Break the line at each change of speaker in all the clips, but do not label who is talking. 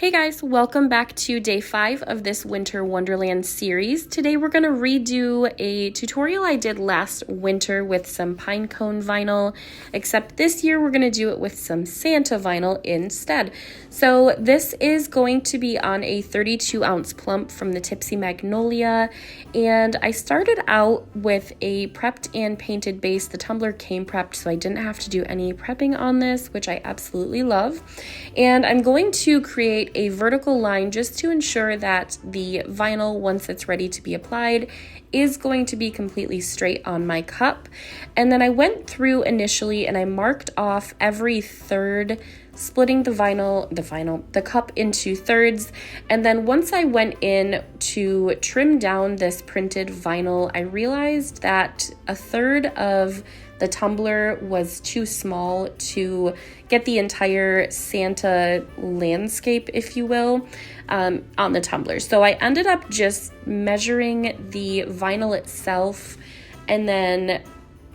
Hey guys, welcome back to day 5 of this Winter Wonderland series. Today we're going to redo a tutorial I did last winter with some pine cone vinyl, except this year we're going to do it with some Santa vinyl instead. So this is going to be on a 32 ounce Plump from the Tipsy Magnolia, and I started out with a prepped and painted base. The tumbler came prepped, so I didn't have to do any prepping on this, which I absolutely love. And I'm going to create a vertical line just to ensure that the vinyl, once it's ready to be applied, is going to be completely straight on my cup. And then I went through initially and I marked off every third, splitting the cup into thirds. And then once I went in to trim down this printed vinyl, I realized that a third of the tumbler was too small to get the entire Santa landscape, if you will, on the tumbler. So I ended up just measuring the vinyl itself and then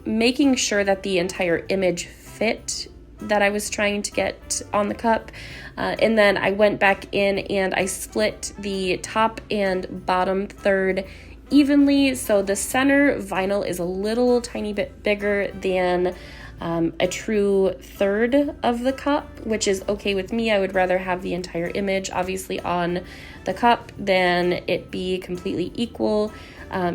making sure that the entire image fit that I was trying to get on the cup. And then I went back in and I split the top and bottom third evenly, so the center vinyl is a little tiny bit bigger than a true third of the cup, which is okay with me. I would rather have the entire image obviously on the cup than it be completely equal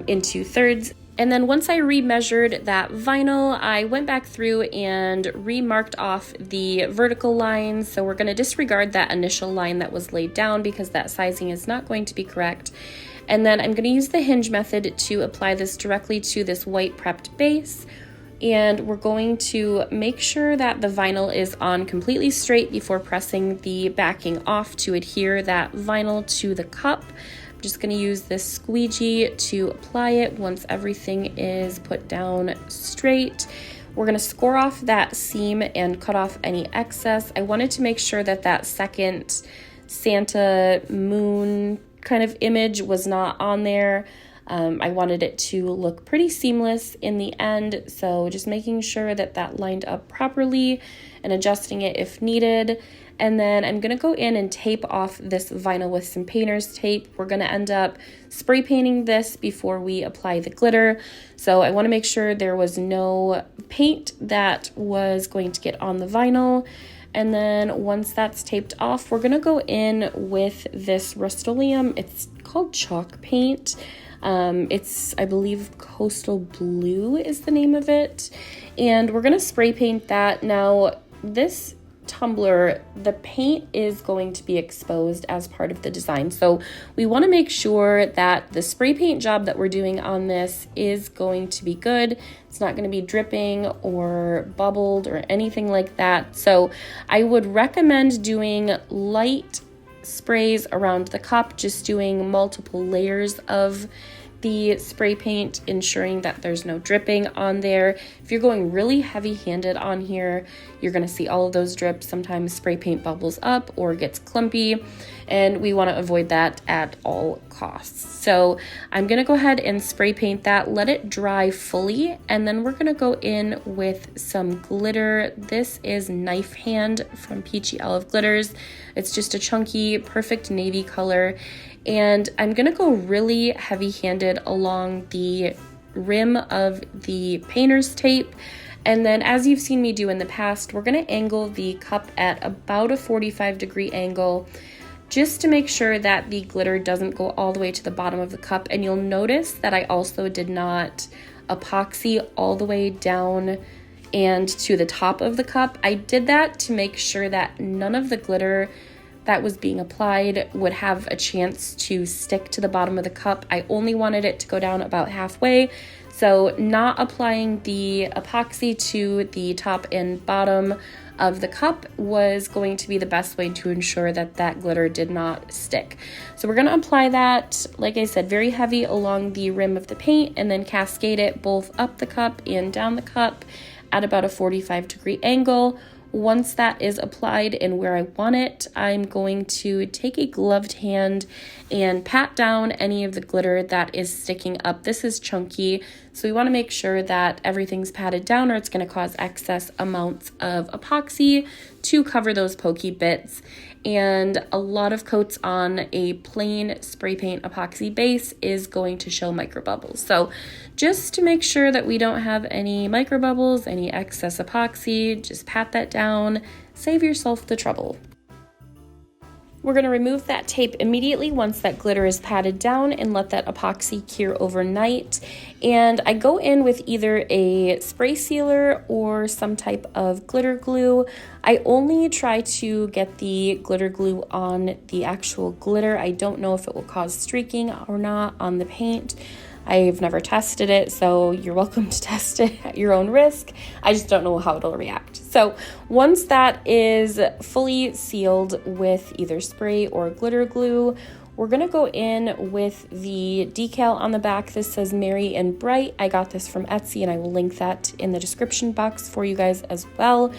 into thirds. And then once I remeasured that vinyl, I went back through and remarked off the vertical lines. So we're going to disregard that initial line that was laid down because that sizing is not going to be correct. And then I'm going to use the hinge method to apply this directly to this white prepped base. And we're going to make sure that the vinyl is on completely straight before pressing the backing off to adhere that vinyl to the cup. I'm just going to use this squeegee to apply it once everything is put down straight. We're going to score off that seam and cut off any excess. I wanted to make sure that that second Santa moon kind of image was not on there. I wanted it to look pretty seamless in the end, so just making sure that that lined up properly and adjusting it if needed. And then I'm going to go in and tape off this vinyl with some painter's tape. We're going to end up spray painting this before we apply the glitter. So I want to make sure there was no paint that was going to get on the vinyl. And then once that's taped off, we're going to go in with this Rust-Oleum. It's called chalk paint. It's, I believe, Coastal Blue is the name of it. And we're going to spray paint that. Now, this tumbler, the paint is going to be exposed as part of the design. So we want to make sure that the spray paint job that we're doing on this is going to be good. It's not going to be dripping or bubbled or anything like that. So I would recommend doing light sprays around the cup, just doing multiple layers of the spray paint, ensuring that there's no dripping on there. If you're going really heavy-handed on here, you're going to see all of those drips. Sometimes spray paint bubbles up or gets clumpy, and we want to avoid that at all costs. So I'm going to go ahead and spray paint that, let it dry fully, and then we're going to go in with some glitter. This is Knifehand from Peachy Glitters. It's just a chunky, perfect navy color. And I'm going to go really heavy-handed along the rim of the painter's tape. And then, as you've seen me do in the past, we're going to angle the cup at about a 45-degree angle just to make sure that the glitter doesn't go all the way to the bottom of the cup. And you'll notice that I also did not epoxy all the way down and to the top of the cup. I did that to make sure that none of the glitter that was being applied would have a chance to stick to the bottom of the cup. I only wanted it to go down about halfway, so not applying the epoxy to the top and bottom of the cup was going to be the best way to ensure that that glitter did not stick. So we're going to apply that, like I said, very heavy along the rim of the paint, and then cascade it both up the cup and down the cup at about a 45-degree angle. Once that is applied and where I want it, I'm going to take a gloved hand and pat down any of the glitter that is sticking up. This is chunky, so we want to make sure that everything's patted down or it's going to cause excess amounts of epoxy to cover those pokey bits. and a lot of coats on a plain spray paint epoxy base is going to show micro bubbles. So just to make sure that we don't have any micro bubbles, any excess epoxy, just pat that down, save yourself the trouble. We're going to remove that tape immediately once that glitter is patted down and let that epoxy cure overnight. And I go in with either a spray sealer or some type of glitter glue. I only try to get the glitter glue on the actual glitter. I don't know if it will cause streaking or not on the paint. I've never tested it, so you're welcome to test it at your own risk. I just don't know how it'll react. So once that is fully sealed with either spray or glitter glue, we're gonna go in with the decal on the back. This says Merry and Bright. I got this from Etsy, and I will link that in the description box for you guys as well.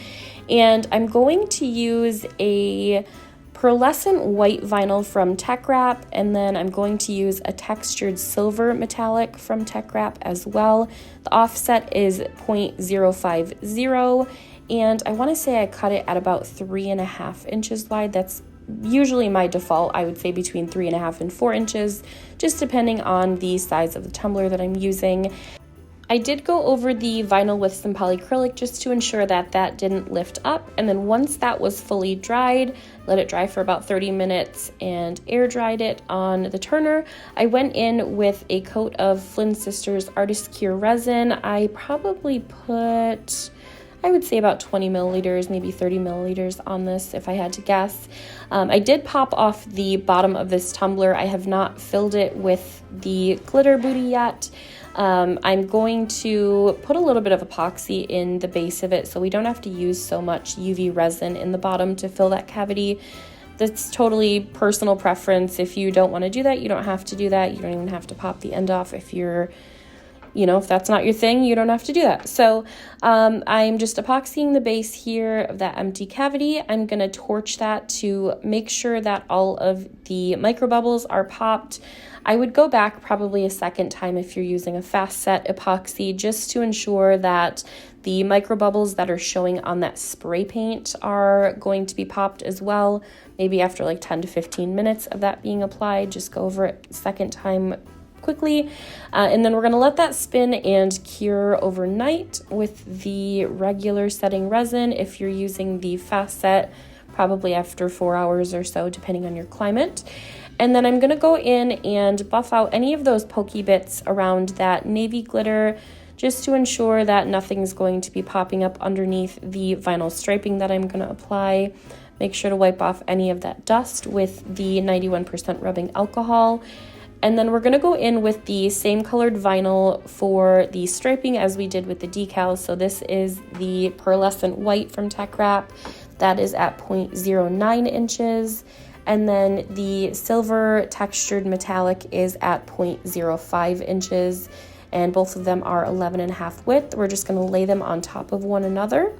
And I'm going to use a pearlescent white vinyl from Tech Wrap, and then I'm going to use a textured silver metallic from Tech Wrap as well. The offset is 0.050, and I want to say I cut it at about 3.5 inches wide. That's usually my default. I would say between 3.5 and 4 inches, just depending on the size of the tumbler that I'm using. I did go over the vinyl with some polyacrylic just to ensure that that didn't lift up, and then once that was fully dried, let it dry for about 30 minutes and air dried it on the turner. I went in with a coat of Flynn Sisters Artist Cure resin. I probably put, I would say about 20 milliliters, maybe 30 milliliters on this if I had to guess. I did pop off the bottom of this tumbler. I have not filled it with the glitter booty yet. I'm going to put a little bit of epoxy in the base of it so we don't have to use so much UV resin in the bottom to fill that cavity. That's totally personal preference. If you don't want to do that, you don't have to do that. You don't even have to pop the end off if you're, if that's not your thing, you don't have to do that. So I'm just epoxying the base here of that empty cavity. I'm going to torch that to make sure that all of the micro bubbles are popped. I would go back probably a second time if you're using a fast set epoxy just to ensure that the micro bubbles that are showing on that spray paint are going to be popped as well. Maybe after like 10 to 15 minutes of that being applied, just go over it a second time quickly. And then we're going to let that spin and cure overnight with the regular setting resin. If you're using the fast set, probably after 4 hours or so, depending on your climate. And then I'm going to go in and buff out any of those pokey bits around that navy glitter just to ensure that nothing's going to be popping up underneath the vinyl striping that I'm going to apply. Make sure to wipe off any of that dust with the 91% rubbing alcohol. And then we're going to go in with the same colored vinyl for the striping as we did with the decals. So this is the pearlescent white from Tech Wrap. That is at 0.09 inches. And then the silver textured metallic is at 0.05 inches. And both of them are 11.5 width. We're just going to lay them on top of one another.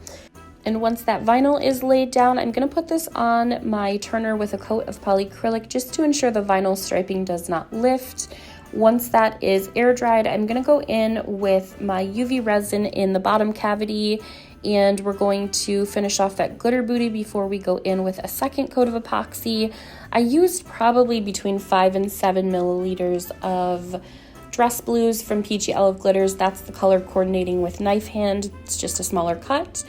And once that vinyl is laid down, I'm going to put this on my turner with a coat of polyacrylic just to ensure the vinyl striping does not lift. Once that is air dried, I'm going to go in with my UV resin in the bottom cavity, and we're going to finish off that glitter booty before we go in with a second coat of epoxy. I used probably between 5 and 7 milliliters of Dress Blues from Peachy Olive Glitters. That's the color coordinating with Knifehand. It's just a smaller cut.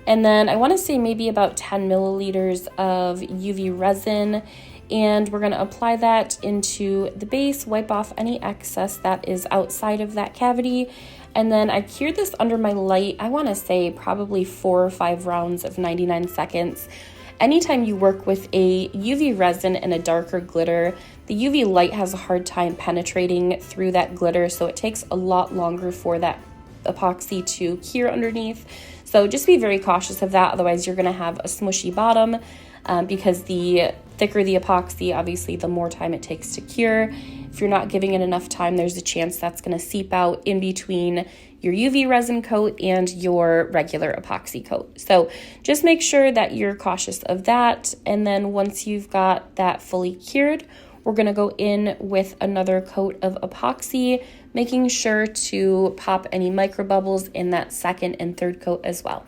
And then I want to say maybe about 10 milliliters of UV resin. And we're going to apply that into the base, wipe off any excess that is outside of that cavity. And then I cured this under my light, I want to say probably 4 or 5 rounds of 99 seconds. Anytime you work with a UV resin and a darker glitter, the UV light has a hard time penetrating through that glitter, so it takes a lot longer for that epoxy to cure underneath. So just be very cautious of that, otherwise you're going to have a smushy bottom because the thicker the epoxy, obviously the more time it takes to cure. If you're not giving it enough time, there's a chance that's going to seep out in between your UV resin coat and your regular epoxy coat. So just make sure that you're cautious of that. And then once you've got that fully cured, we're going to go in with another coat of epoxy, making sure to pop any micro bubbles in that second and third coat as well.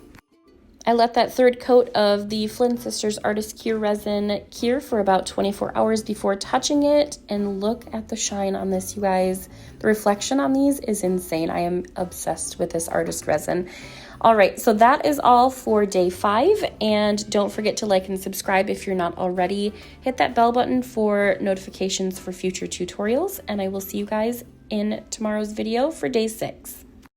I let that third coat of the Flynn Sisters Artist Cure resin cure for about 24 hours before touching it, and look at the shine on this, you guys. The reflection on these is insane. I am obsessed with this artist resin. All right, so that is all for day 5, and don't forget to like and subscribe if you're not already. Hit that bell button for notifications for future tutorials, and I will see you guys in tomorrow's video for day 6.